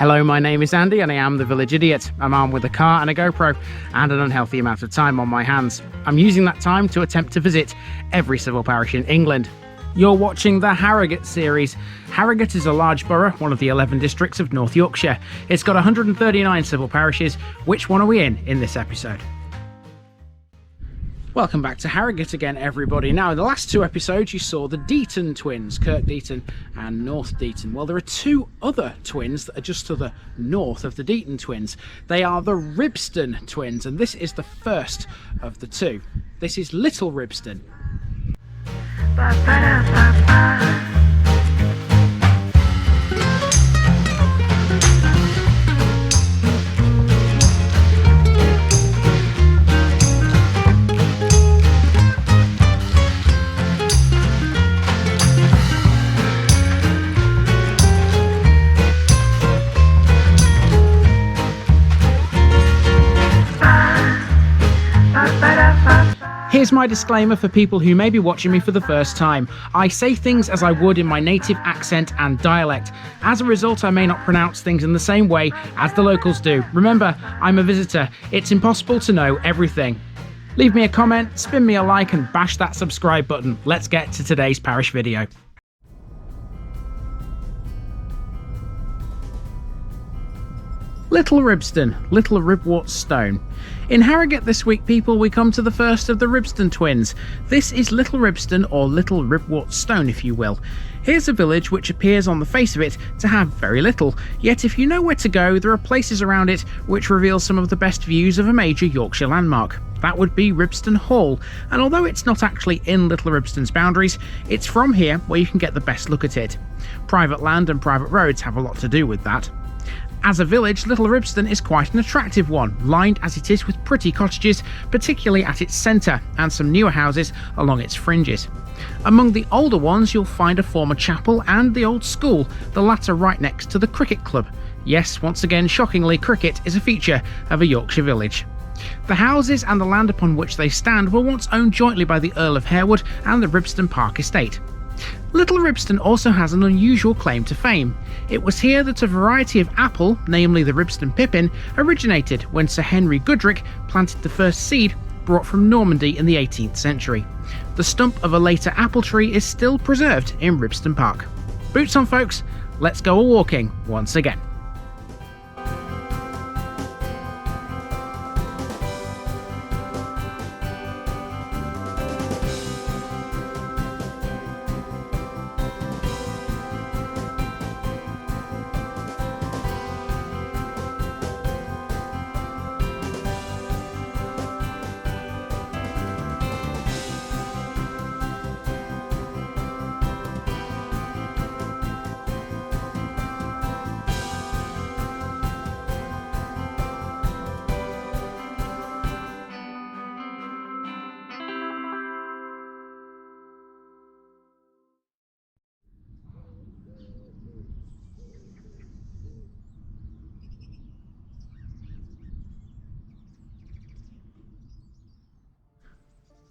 Hello, my name is Andy and I am the Village Idiot. I'm armed with a car and a GoPro and an unhealthy amount of time on my hands. I'm using that time to attempt to visit every civil parish in England. You're watching the Harrogate series. Harrogate is a large borough, one of the 11 districts of North Yorkshire. It's got 139 civil parishes. Which one are we in this episode? Welcome back to Harrogate again, everybody. Now, in the last two episodes, you saw the Deaton twins, Kirk Deaton and North Deaton. Well, there are two other twins that are just to the north of the Deaton twins. They are the Ribston twins, and this is the first of the two. This is Little Ribston. Here's my disclaimer for people who may be watching me for the first time. I say things as I would in my native accent and dialect. As a result, I may not pronounce things in the same way as the locals do. Remember, I'm a visitor. It's impossible to know everything. Leave me a comment, spin me a like and bash that subscribe button. Let's get to today's parish video. Little Ribston, Little Ribwort Stone. In Harrogate this week, people, we come to the first of the Ribston twins. This is Little Ribston, or Little Ribwort Stone, if you will. Here's a village which appears on the face of it to have very little, yet if you know where to go, there are places around it which reveal some of the best views of a major Yorkshire landmark. That would be Ribston Hall, and although it's not actually in Little Ribston's boundaries, it's from here where you can get the best look at it. Private land and private roads have a lot to do with that. As a village, Little Ribston is quite an attractive one, lined as it is with pretty cottages, particularly at its centre, and some newer houses along its fringes. Among the older ones you'll find a former chapel and the old school, the latter right next to the cricket club. Yes, once again, shockingly, cricket is a feature of a Yorkshire village. The houses and the land upon which they stand were once owned jointly by the Earl of Harewood and the Ribston Park Estate. Little Ribston also has an unusual claim to fame. It was here that a variety of apple, namely the Ribston pippin, originated when Sir Henry Goodrick planted the first seed brought from Normandy in the 18th century. The stump of a later apple tree is still preserved in Ribston Park. Boots on, folks, let's go a-walking once again.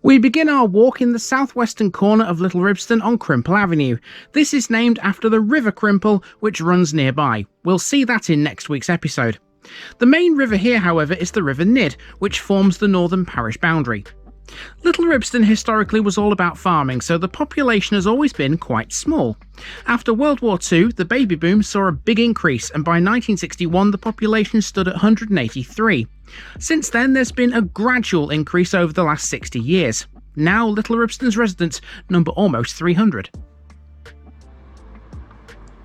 We begin our walk in the southwestern corner of Little Ribston on Crimple Avenue. This is named after the River Crimple, which runs nearby. We'll see that in next week's episode. The main river here, however, is the River Nid, which forms the northern parish boundary. Little Ribston historically was all about farming, so the population has always been quite small. After World War II, the baby boom saw a big increase, and by 1961 the population stood at 183. Since then, there's been a gradual increase over the last 60 years. Now, Little Ribston's residents number almost 300.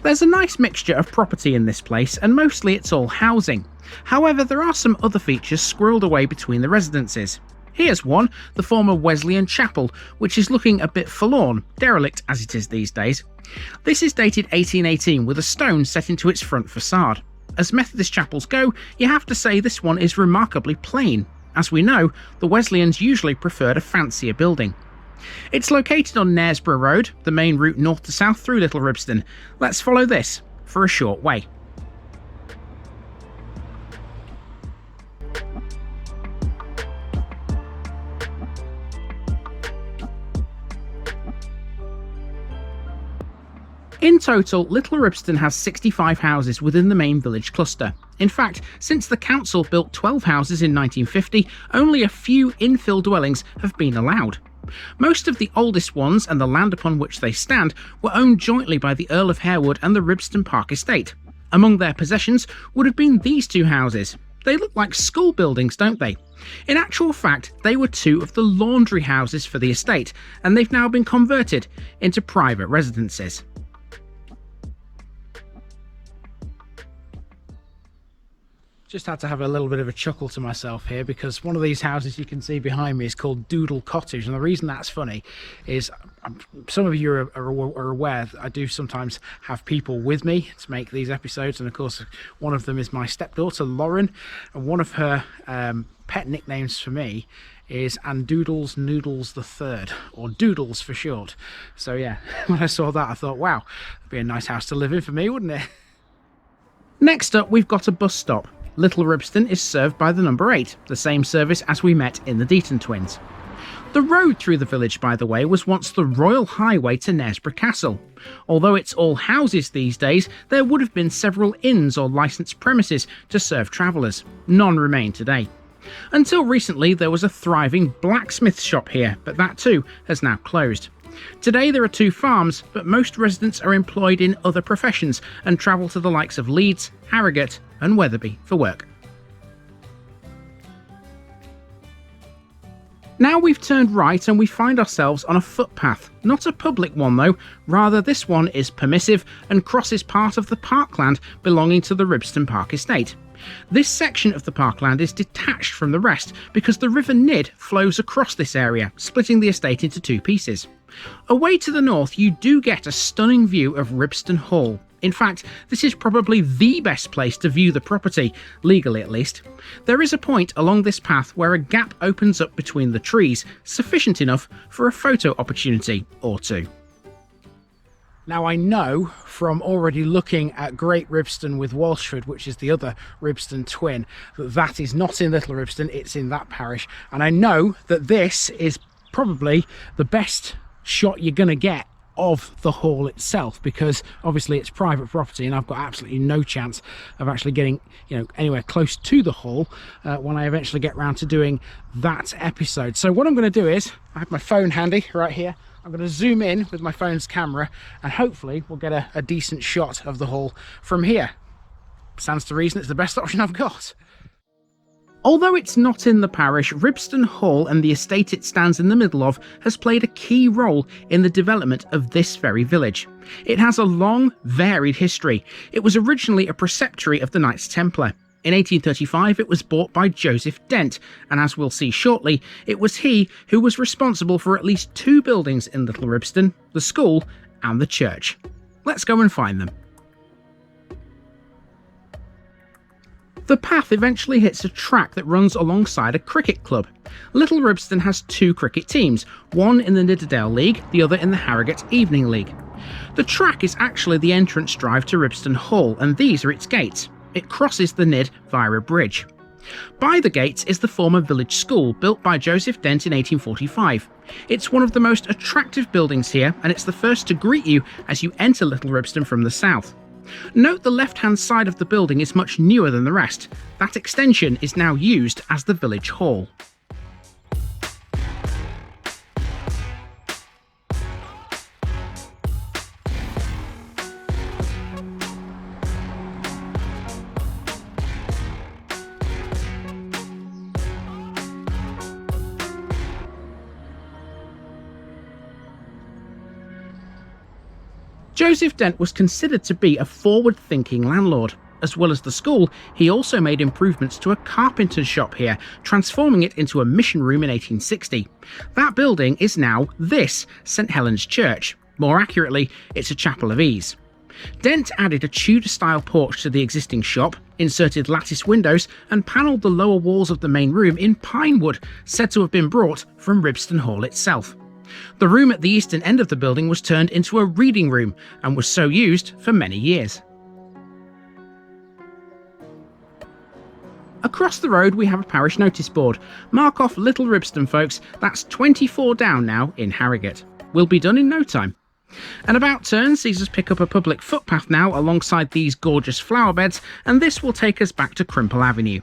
There's a nice mixture of property in this place, and mostly it's all housing. However, there are some other features squirreled away between the residences. Here's one, the former Wesleyan Chapel, which is looking a bit forlorn, derelict as it is these days. This is dated 1818 with a stone set into its front facade. As Methodist chapels go, you have to say this one is remarkably plain. As we know, the Wesleyans usually preferred a fancier building. It's located on Knaresborough Road, the main route north to south through Little Ribston. Let's follow this for a short way. In total, Little Ribston has 65 houses within the main village cluster. In fact, since the council built 12 houses in 1950, only a few infill dwellings have been allowed. Most of the oldest ones and the land upon which they stand were owned jointly by the Earl of Harewood and the Ribston Park Estate. Among their possessions would have been these two houses. They look like school buildings, don't they? In actual fact, they were two of the laundry houses for the estate, and they've now been converted into private residences. Just had to have a little bit of a chuckle to myself here, because one of these houses you can see behind me is called Doodle Cottage, and the reason that's funny is some of you are aware that I do sometimes have people with me to make these episodes, and of course one of them is my stepdaughter Lauren, and one of her pet nicknames for me is And Doodles Noodles the Third, or Doodles for short. So yeah, when I saw that I thought, wow, that'd be a nice house to live in for me, wouldn't it? Next up, we've got a bus stop. Little Ribston is served by the number 8, the same service as we met in the Deaton twins. The road through the village, by the way, was once the royal highway to Knaresborough Castle. Although it's all houses these days, there would have been several inns or licensed premises to serve travellers. None remain today. Until recently, there was a thriving blacksmith shop here, but that too has now closed. Today there are 2 farms, but most residents are employed in other professions and travel to the likes of Leeds, Harrogate and Wetherby for work. Now we've turned right and we find ourselves on a footpath, not a public one though, rather this one is permissive and crosses part of the Parkland belonging to the Ribston Park Estate. This section of the Parkland is detached from the rest because the River Nid flows across this area, splitting the estate into 2 pieces. Away to the north you do get a stunning view of Ribston Hall. In fact, this is probably the best place to view the property, legally at least. There is a point along this path where a gap opens up between the trees, sufficient enough for a photo opportunity or 2. Now I know from already looking at Great Ribston with Walshford, which is the other Ribston twin, that that is not in Little Ribston, it's in that parish. And I know that this is probably the best shot you're going to get of the hall itself, because obviously it's private property and I've got absolutely no chance of actually getting anywhere close to the hall when I eventually get round to doing that episode. So what I'm going to do is, I have my phone handy right here, I'm going to zoom in with my phone's camera and hopefully we'll get a decent shot of the hall from here. Stands to reason it's the best option I've got. Although it's not in the parish, Ribston Hall and the estate it stands in the middle of has played a key role in the development of this very village. It has a long, varied history. It was originally a preceptory of the Knights Templar. In 1835 it was bought by Joseph Dent, and as we'll see shortly, it was he who was responsible for at least 2 buildings in Little Ribston, the school and the church. Let's go and find them. The path eventually hits a track that runs alongside a cricket club. Little Ribston has 2 cricket teams, one in the Nidderdale League, the other in the Harrogate Evening League. The track is actually the entrance drive to Ribston Hall, and these are its gates. It crosses the Nid via a bridge. By the gates is the former village school, built by Joseph Dent in 1845. It's one of the most attractive buildings here, and it's the first to greet you as you enter Little Ribston from the south. Note the left-hand side of the building is much newer than the rest. That extension is now used as the village hall. Joseph Dent was considered to be a forward-thinking landlord. As well as the school, he also made improvements to a carpenter's shop here, transforming it into a mission room in 1860. That building is now this, St Helen's Church. More accurately, it's a chapel of ease. Dent added a Tudor-style porch to the existing shop, inserted lattice windows and panelled the lower walls of the main room in pine wood, said to have been brought from Ribston Hall itself. The room at the eastern end of the building was turned into a reading room and was so used for many years. Across the road we have a parish notice board. Mark off Little Ribston, folks, that's 24 down now in Harrogate. We'll be done in no time. An about turn sees us pick up a public footpath now alongside these gorgeous flower beds, and this will take us back to Crimple Avenue.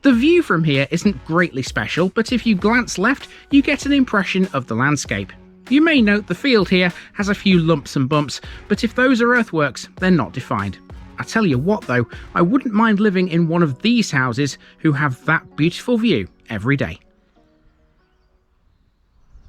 The view from here isn't greatly special, but if you glance left, you get an impression of the landscape. You may note the field here has a few lumps and bumps, but if those are earthworks, they're not defined. I tell you what though, I wouldn't mind living in one of these houses who have that beautiful view every day.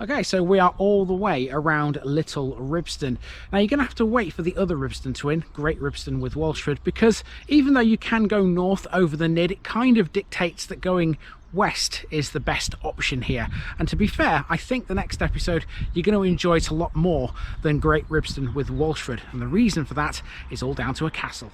Okay, so we are all the way around Little Ribston. Now you're going to have to wait for the other Ribston twin, Great Ribston with Walshford, because even though you can go north over the Nid, it kind of dictates that going west is the best option here. And to be fair, I think the next episode you're going to enjoy it a lot more than Great Ribston with Walshford, and the reason for that is all down to a castle.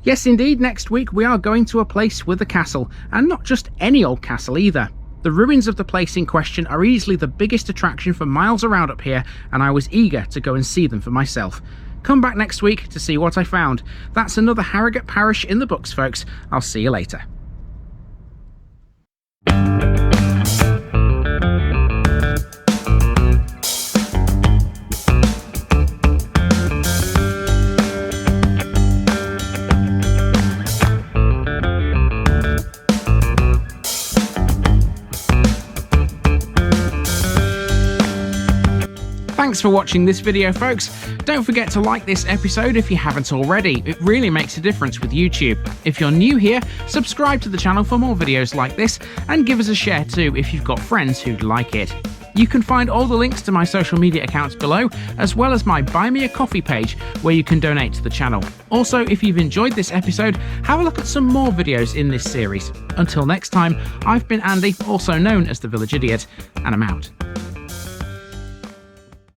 Yes indeed, next week we are going to a place with a castle, and not just any old castle either. The ruins of the place in question are easily the biggest attraction for miles around up here, and I was eager to go and see them for myself. Come back next week to see what I found. That's another Harrogate Parish in the books, folks. I'll see you later. Thanks for watching this video, folks. Don't forget to like this episode if you haven't already. It really makes a difference with YouTube. If you're new here, subscribe to the channel for more videos like this, and give us a share too if you've got friends who'd like it. You can find all the links to my social media accounts below, as well as my Buy Me a Coffee page where you can donate to the channel. Also, if you've enjoyed this episode, have a look at some more videos in this series. Until next time, I've been Andy, also known as the Village Idiot, and I'm out.